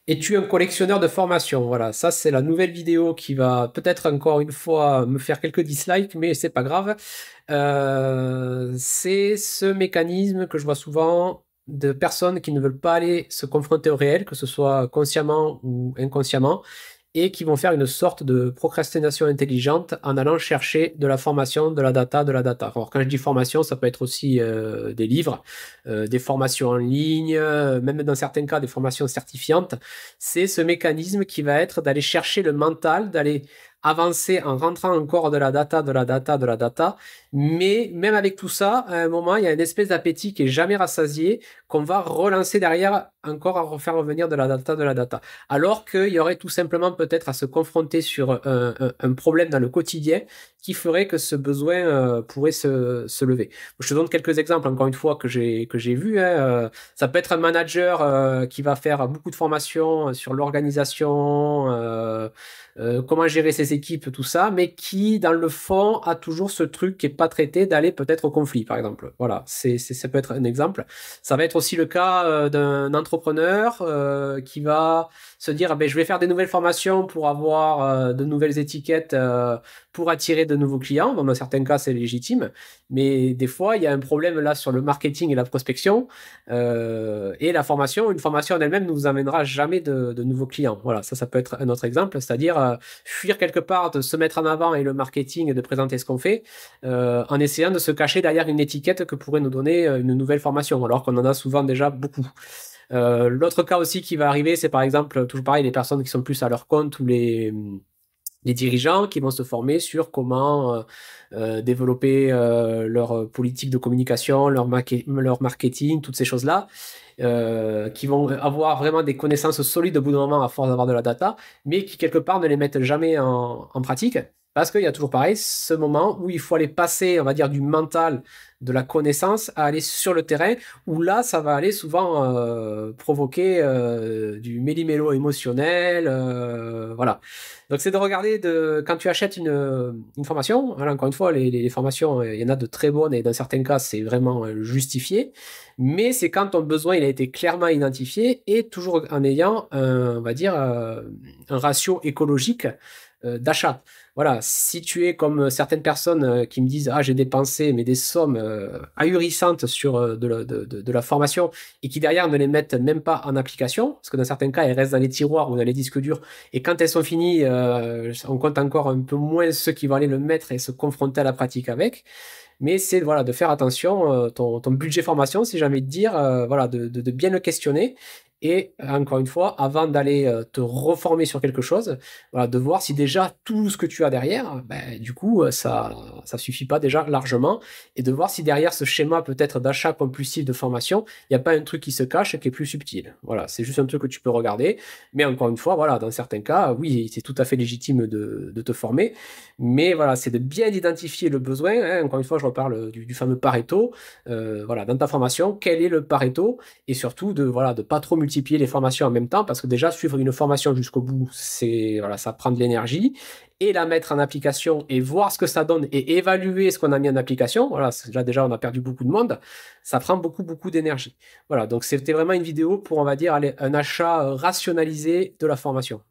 Es-tu un collectionneur de formation? Voilà, ça c'est la nouvelle vidéo qui va peut-être encore une fois me faire quelques dislikes, mais c'est pas grave. C'est ce mécanisme que je vois souvent de personnes qui ne veulent pas aller se confronter au réel, que ce soit consciemment ou inconsciemment, et qui vont faire une sorte de procrastination intelligente en allant chercher de la formation, de la data, de la data. Alors quand je dis formation, ça peut être aussi des livres, des formations en ligne, même dans certains cas des formations certifiantes. C'est ce mécanisme qui va être d'aller chercher le mental, d'aller avancer en rentrant encore de la data, de la data, de la data. Mais même avec tout ça, à un moment, il y a une espèce d'appétit qui est jamais rassasié, qu'on va relancer derrière encore à refaire revenir de la data, de la data. Alors qu'il y aurait tout simplement peut-être à se confronter sur un problème dans le quotidien qui ferait que ce besoin pourrait se lever. Je te donne quelques exemples, encore une fois, que j'ai vus, hein. Ça peut être un manager qui va faire beaucoup de formations sur l'organisation, comment gérer ses équipes, tout ça, mais qui, dans le fond, a toujours ce truc qui n'est pas traité d'aller peut-être au conflit, par exemple. Voilà, ça peut être un exemple. Ça va être aussi le cas d'un entrepreneur qui va se dire, ah ben, je vais faire des nouvelles formations pour avoir de nouvelles étiquettes, pour attirer de nouveaux clients. Bon, dans certains cas, c'est légitime, mais des fois, il y a un problème là sur le marketing et la prospection. Et la formation, une formation en elle-même ne vous amènera jamais de nouveaux clients. Voilà, ça peut être un autre exemple, c'est-à-dire fuir quelque part de se mettre en avant et le marketing et de présenter ce qu'on fait, en essayant de se cacher derrière une étiquette que pourrait nous donner une nouvelle formation, alors qu'on en a souvent déjà beaucoup. L'autre cas aussi qui va arriver, c'est par exemple, toujours pareil, les personnes qui sont plus à leur compte ou les dirigeants qui vont se former sur comment développer leur politique de communication, leur marketing, toutes ces choses-là, qui vont avoir vraiment des connaissances solides au bout d'un moment à force d'avoir de la data, mais qui quelque part ne les mettent jamais en pratique. Parce qu'il y a toujours pareil, ce moment où il faut aller passer, on va dire, du mental, de la connaissance, à aller sur le terrain, où là, ça va aller souvent provoquer du méli-mélo émotionnel. Voilà. Donc, c'est de regarder quand tu achètes une formation. Voilà, encore une fois, les formations, il y en a de très bonnes et dans certains cas, c'est vraiment justifié. Mais c'est quand ton besoin il a été clairement identifié et toujours en ayant, on va dire, un ratio écologique d'achat. Voilà, si tu es comme certaines personnes qui me disent, ah, j'ai dépensé mais des sommes ahurissantes sur de la formation et qui derrière ne les mettent même pas en application, parce que dans certains cas, elles restent dans les tiroirs ou dans les disques durs, et quand elles sont finies, on compte encore un peu moins ceux qui vont aller le mettre et se confronter à la pratique avec. Mais c'est voilà, de faire attention, ton budget formation, si j'ai envie de dire, voilà, de bien le questionner. Et encore une fois, avant d'aller te reformer sur quelque chose, voilà, de voir si déjà tout ce que tu as derrière, ben, du coup, ça suffit pas déjà largement. Et de voir si derrière ce schéma peut-être d'achat compulsif de formation, il n'y a pas un truc qui se cache et qui est plus subtil. Voilà, c'est juste un truc que tu peux regarder. Mais encore une fois, voilà, dans certains cas, oui, c'est tout à fait légitime de te former. Mais voilà, c'est de bien identifier le besoin, hein. Encore une fois, je reparle du fameux Pareto. Voilà, dans ta formation, quel est le Pareto? Et surtout de voilà, de pas trop multiplier les formations en même temps, parce que déjà suivre une formation jusqu'au bout, c'est voilà, ça prend de l'énergie. Et la mettre en application et voir ce que ça donne et évaluer ce qu'on a mis en application. Voilà, là déjà on a perdu beaucoup de monde. Ça prend beaucoup d'énergie. Voilà, donc c'était vraiment une vidéo pour on va dire un achat rationalisé de la formation.